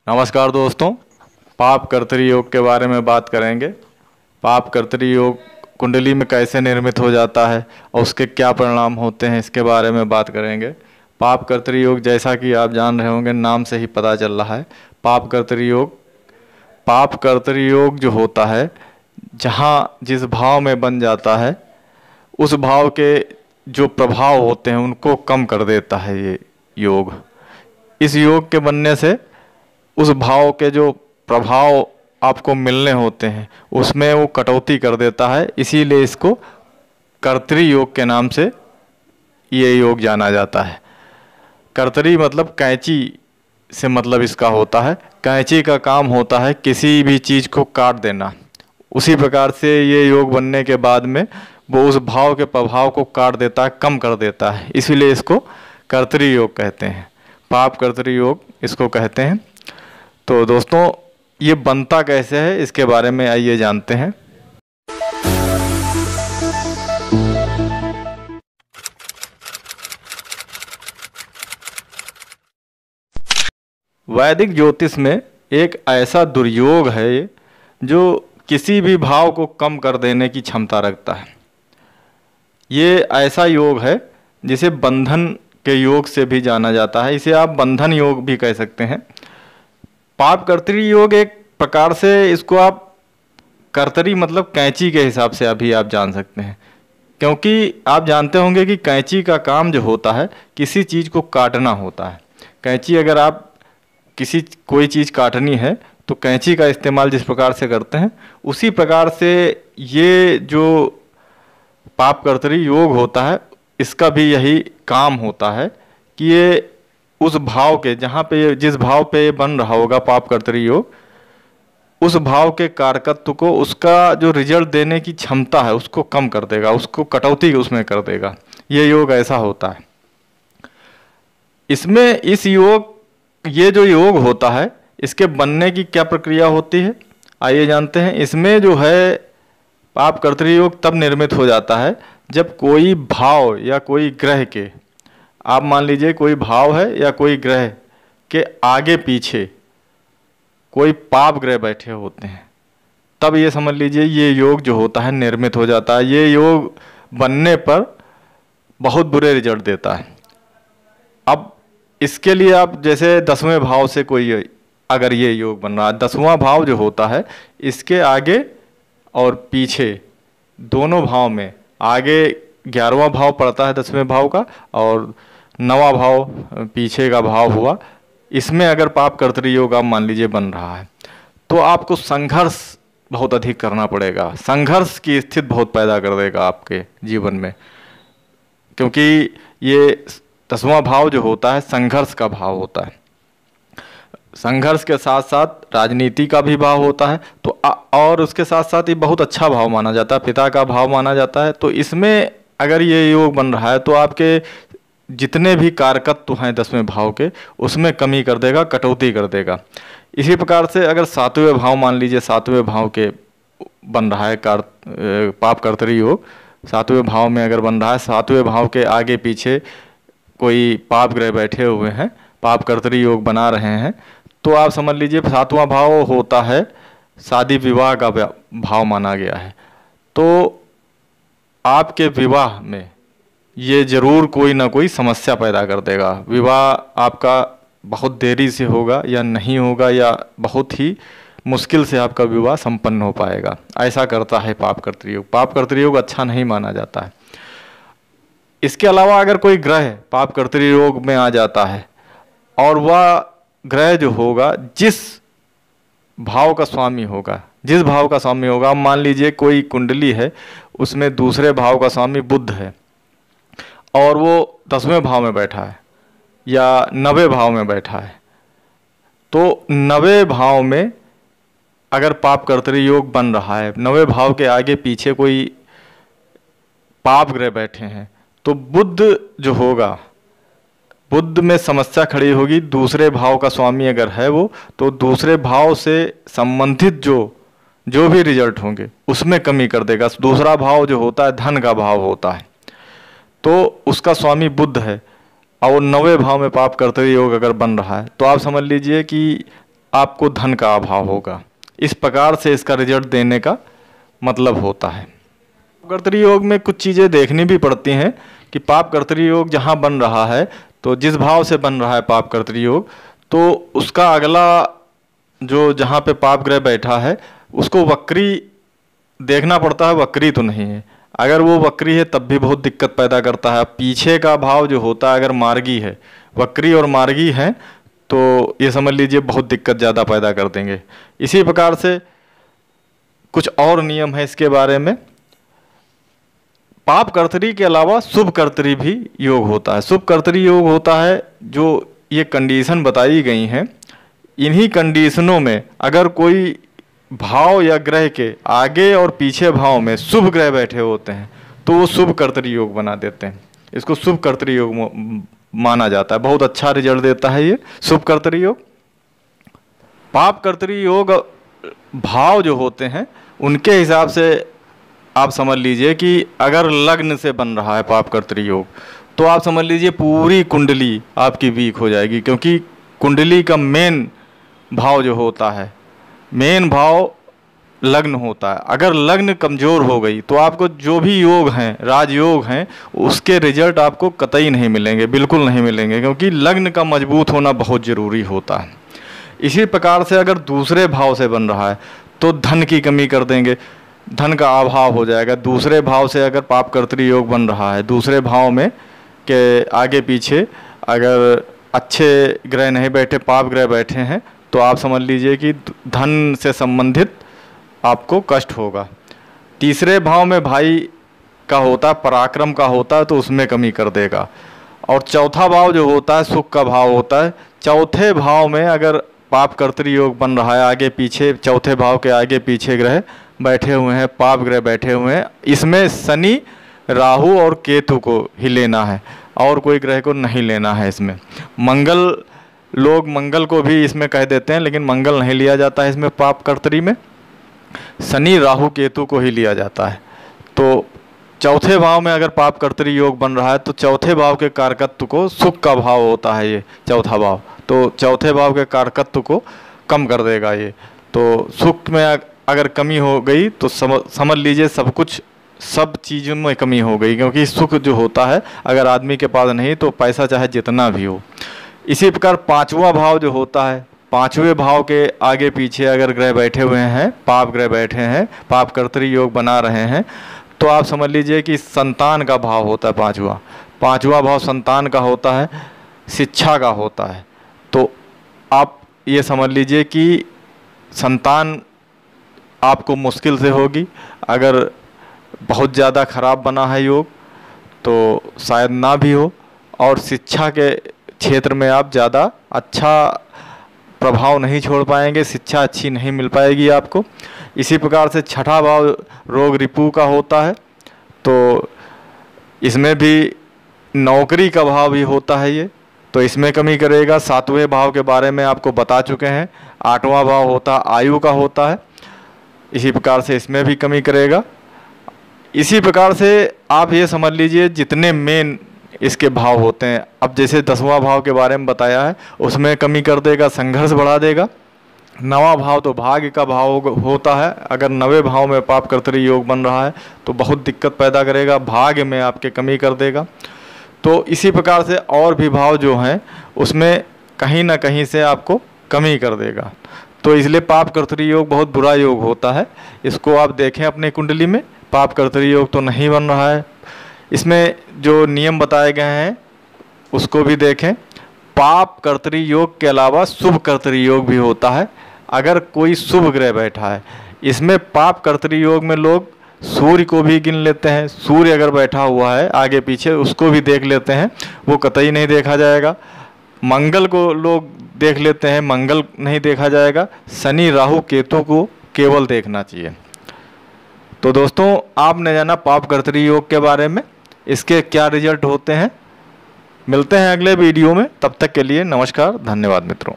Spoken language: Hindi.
नमस्कार दोस्तों, पाप कर्तरी योग के बारे में बात करेंगे। पाप कर्तरी योग कुंडली में कैसे निर्मित हो जाता है और उसके क्या परिणाम होते हैं, इसके बारे में बात करेंगे। पाप कर्तरी योग, जैसा कि आप जान रहे होंगे, नाम से ही पता चल रहा है। पाप कर्तरी योग जो होता है, जहाँ जिस भाव में बन जाता है, उस भाव के जो प्रभाव होते हैं उनको कम कर देता है ये योग। इस योग के बनने से उस भाव के जो प्रभाव आपको मिलने होते हैं उसमें वो कटौती कर देता है। इसीलिए इसको कर्तरी योग के नाम से ये योग जाना जाता है। कर्तरी मतलब कैंची से मतलब इसका होता है। कैंची का काम होता है किसी भी चीज़ को काट देना। उसी प्रकार से ये योग बनने के बाद में वो उस भाव के प्रभाव को काट देता है, कम कर देता है। इसीलिए इसको कर्तरी योग कहते हैं, पाप कर्तरी योग इसको कहते हैं। तो दोस्तों, ये बनता कैसे है इसके बारे में आइए जानते हैं। वैदिक ज्योतिष में एक ऐसा दुर्योग है ये, जो किसी भी भाव को कम कर देने की क्षमता रखता है। ये ऐसा योग है जिसे बंधन के योग से भी जाना जाता है। इसे आप बंधन योग भी कह सकते हैं। पाप कर्तरी योग एक प्रकार से इसको आप कर्तरी मतलब कैंची के हिसाब से अभी आप जान सकते हैं, क्योंकि आप जानते होंगे कि कैंची का काम जो होता है किसी चीज़ को काटना होता है। कैंची, अगर आप कोई चीज़ काटनी है तो कैंची का इस्तेमाल जिस प्रकार से करते हैं, उसी प्रकार से ये जो पाप कर्तरी योग होता है इसका भी यही काम होता है कि ये उस भाव के, जहाँ पे जिस भाव पे ये बन रहा होगा पाप कर्तरी योग, उस भाव के कारकत्व को, उसका जो रिजल्ट देने की क्षमता है उसको कम कर देगा, उसको कटौती उसमें कर देगा। ये योग ऐसा होता है। इसमें ये जो योग होता है, इसके बनने की क्या प्रक्रिया होती है आइए जानते हैं। इसमें जो है पाप कर्तरी योग तब निर्मित हो जाता है जब कोई भाव या कोई ग्रह के, आप मान लीजिए कोई भाव है या कोई ग्रह के आगे पीछे कोई पाप ग्रह बैठे होते हैं, तब ये समझ लीजिए ये योग जो होता है निर्मित हो जाता है। ये योग बनने पर बहुत बुरे रिजल्ट देता है। अब इसके लिए आप जैसे 10वें भाव से कोई अगर ये योग बन रहा है, 10वां भाव जो होता है इसके आगे और पीछे दोनों भाव में, आगे 11वां भाव पड़ता है 10वें भाव का और 9वां भाव पीछे का भाव हुआ। इसमें अगर पाप कर्तरी योग आप मान लीजिए बन रहा है तो आपको संघर्ष बहुत अधिक करना पड़ेगा। संघर्ष की स्थिति बहुत पैदा कर देगा आपके जीवन में, क्योंकि ये 10वां भाव जो होता है संघर्ष का भाव होता है। संघर्ष के साथ साथ राजनीति का भी भाव होता है, तो और उसके साथ साथ ये बहुत अच्छा भाव माना जाता है, पिता का भाव माना जाता है। तो इसमें अगर ये योग बन रहा है तो आपके जितने भी कारकत्व हैं 10वें भाव के, उसमें कमी कर देगा, कटौती कर देगा। इसी प्रकार से अगर 7वें भाव, मान लीजिए 7वें भाव के बन रहा है पाप कर्तरी योग, 7वें भाव में अगर बन रहा है, 7वें भाव के आगे पीछे कोई पाप ग्रह बैठे हुए हैं, पाप कर्तरी योग बना रहे हैं, तो आप समझ लीजिए 7वां भाव होता है शादी विवाह का भाव माना गया है। तो आपके विवाह में ये जरूर कोई ना कोई समस्या पैदा कर देगा। विवाह आपका बहुत देरी से होगा या नहीं होगा, या बहुत ही मुश्किल से आपका विवाह संपन्न हो पाएगा। ऐसा करता है पाप कर्तरी योग। पाप कर्तरी योग अच्छा नहीं माना जाता है। इसके अलावा अगर कोई ग्रह पाप कर्तरी योग में आ जाता है और वह ग्रह जो होगा जिस भाव का स्वामी होगा, मान लीजिए कोई कुंडली है, उसमें दूसरे भाव का स्वामी बुध है और वो 10वें भाव में बैठा है या 9वें भाव में बैठा है, तो 9वें भाव में अगर पाप कर्तरी योग बन रहा है, 9वें भाव के आगे पीछे कोई पाप ग्रह बैठे हैं, तो बुध जो होगा, बुध में समस्या खड़ी होगी। दूसरे भाव का स्वामी अगर है वो, तो दूसरे भाव से संबंधित जो भी रिजल्ट होंगे उसमें कमी कर देगा। दूसरा भाव जो होता है धन का भाव होता है, तो उसका स्वामी बुध है और 9वें भाव में पाप कर्तरी योग अगर बन रहा है, तो आप समझ लीजिए कि आपको धन का अभाव होगा। इस प्रकार से इसका रिजल्ट देने का मतलब होता है। कर्तरी योग में कुछ चीज़ें देखनी भी पड़ती हैं कि पाप कर्तरी योग जहाँ बन रहा है, तो जिस भाव से बन रहा है पाप कर्तरी योग, तो उसका अगला जो जहाँ पे पाप ग्रह बैठा है उसको वक्री देखना पड़ता है, वक्री तो नहीं है। अगर वो वक्री है तब भी बहुत दिक्कत पैदा करता है। पीछे का भाव जो होता है अगर मार्गी है, वक्री और मार्गी है, तो ये समझ लीजिए बहुत दिक्कत ज़्यादा पैदा कर देंगे। इसी प्रकार से कुछ और नियम है इसके बारे में। पाप कर्तरी के अलावा शुभ कर्तरी भी योग होता है। शुभ कर्तरी योग होता है जो ये कंडीशन बताई गई हैं, इन्हीं कंडीशनों में अगर कोई भाव या ग्रह के आगे और पीछे भाव में शुभ ग्रह बैठे होते हैं तो वो शुभ कर्तरी योग बना देते हैं। इसको शुभ कर्तरी योग माना जाता है। बहुत अच्छा रिजल्ट देता है ये शुभ कर्तरी योग। पाप कर्तरी योग भाव जो होते हैं उनके हिसाब से आप समझ लीजिए कि अगर लग्न से बन रहा है पाप कर्तरी योग, तो आप समझ लीजिए पूरी कुंडली आपकी वीक हो जाएगी, क्योंकि कुंडली का मेन भाव जो होता है, मेन भाव लग्न होता है। अगर लग्न कमज़ोर हो गई तो आपको जो भी योग हैं, राजयोग हैं, उसके रिजल्ट आपको कतई नहीं मिलेंगे, बिल्कुल नहीं मिलेंगे, क्योंकि लग्न का मजबूत होना बहुत ज़रूरी होता है। इसी प्रकार से अगर दूसरे भाव से बन रहा है तो धन की कमी कर देंगे, धन का अभाव हो जाएगा। दूसरे भाव से अगर पाप कर्तरी योग बन रहा है, दूसरे भाव में के आगे पीछे अगर अच्छे ग्रह नहीं बैठे, पाप ग्रह बैठे हैं, तो आप समझ लीजिए कि धन से संबंधित आपको कष्ट होगा। तीसरे भाव में भाई का होता है, पराक्रम का होता है, तो उसमें कमी कर देगा। और चौथा भाव जो होता है सुख का भाव होता है। चौथे भाव में अगर पाप कर्तरी योग बन रहा है, आगे पीछे चौथे भाव के आगे पीछे ग्रह बैठे हुए हैं, पाप ग्रह बैठे हुए हैं, इसमें शनि, राहु और केतु को ही लेना है और कोई ग्रह को नहीं लेना है। इसमें मंगल, लोग मंगल को भी इसमें कह देते हैं, लेकिन मंगल नहीं लिया जाता है इसमें। पाप कर्तरी में शनि, राहु, केतु को ही लिया जाता है। तो चौथे भाव में अगर पाप कर्तरी योग बन रहा है तो चौथे भाव के कारकत्व को, सुख का भाव होता है ये चौथा भाव, तो चौथे भाव के कारकत्व को कम कर देगा ये। तो सुख में अगर कमी हो गई तो समझ लीजिए सब कुछ, सब चीज़ों में कमी हो गई, क्योंकि सुख जो होता है अगर आदमी के पास नहीं तो पैसा चाहे जितना भी हो। इसी प्रकार पांचवा भाव जो होता है, पांचवें भाव के आगे पीछे अगर ग्रह बैठे हुए हैं, पाप ग्रह बैठे हैं, पाप कर्तरी योग बना रहे हैं, तो आप समझ लीजिए कि संतान का भाव होता है पांचवा। पांचवा भाव संतान का होता है, शिक्षा का होता है। तो आप ये समझ लीजिए कि संतान आपको मुश्किल से होगी। अगर बहुत ज़्यादा खराब बना है योग तो शायद ना भी हो, और शिक्षा के क्षेत्र में आप ज़्यादा अच्छा प्रभाव नहीं छोड़ पाएंगे, शिक्षा अच्छी नहीं मिल पाएगी आपको। इसी प्रकार से छठा भाव रोग रिपु का होता है, तो इसमें भी नौकरी का भाव भी होता है ये, तो इसमें कमी करेगा। सातवें भाव के बारे में आपको बता चुके हैं। आठवां भाव होता है आयु का होता है, इसी प्रकार से इसमें भी कमी करेगा। इसी प्रकार से आप ये समझ लीजिए जितने मेन इसके भाव होते हैं। अब जैसे 10वां भाव के बारे में बताया है, उसमें कमी कर देगा, संघर्ष बढ़ा देगा। 9वां भाव तो भाग्य का भाव होता है। अगर 9वें भाव में पाप कर्तरी योग बन रहा है तो बहुत दिक्कत पैदा करेगा, भाग्य में आपके कमी कर देगा। तो इसी प्रकार से और भी भाव जो हैं उसमें कहीं ना कहीं से आपको कमी कर देगा। तो इसलिए पाप कर्तरी योग बहुत बुरा योग होता है। इसको आप देखें अपनी कुंडली में, पाप कर्तरी योग तो नहीं बन रहा है। इसमें जो नियम बताए गए हैं उसको भी देखें। पाप कर्तरी योग के अलावा शुभ कर्तरी योग भी होता है। अगर कोई शुभ ग्रह बैठा है, इसमें पाप कर्तरी योग में लोग सूर्य को भी गिन लेते हैं। सूर्य अगर बैठा हुआ है आगे पीछे उसको भी देख लेते हैं, वो कतई नहीं देखा जाएगा। मंगल को लोग देख लेते हैं, मंगल नहीं देखा जाएगा। शनि, राहु, केतु को केवल देखना चाहिए। तो दोस्तों आपने जाना पाप कर्तरी योग के बारे में, इसके क्या रिजल्ट होते हैं। मिलते हैं अगले वीडियो में, तब तक के लिए नमस्कार, धन्यवाद मित्रों।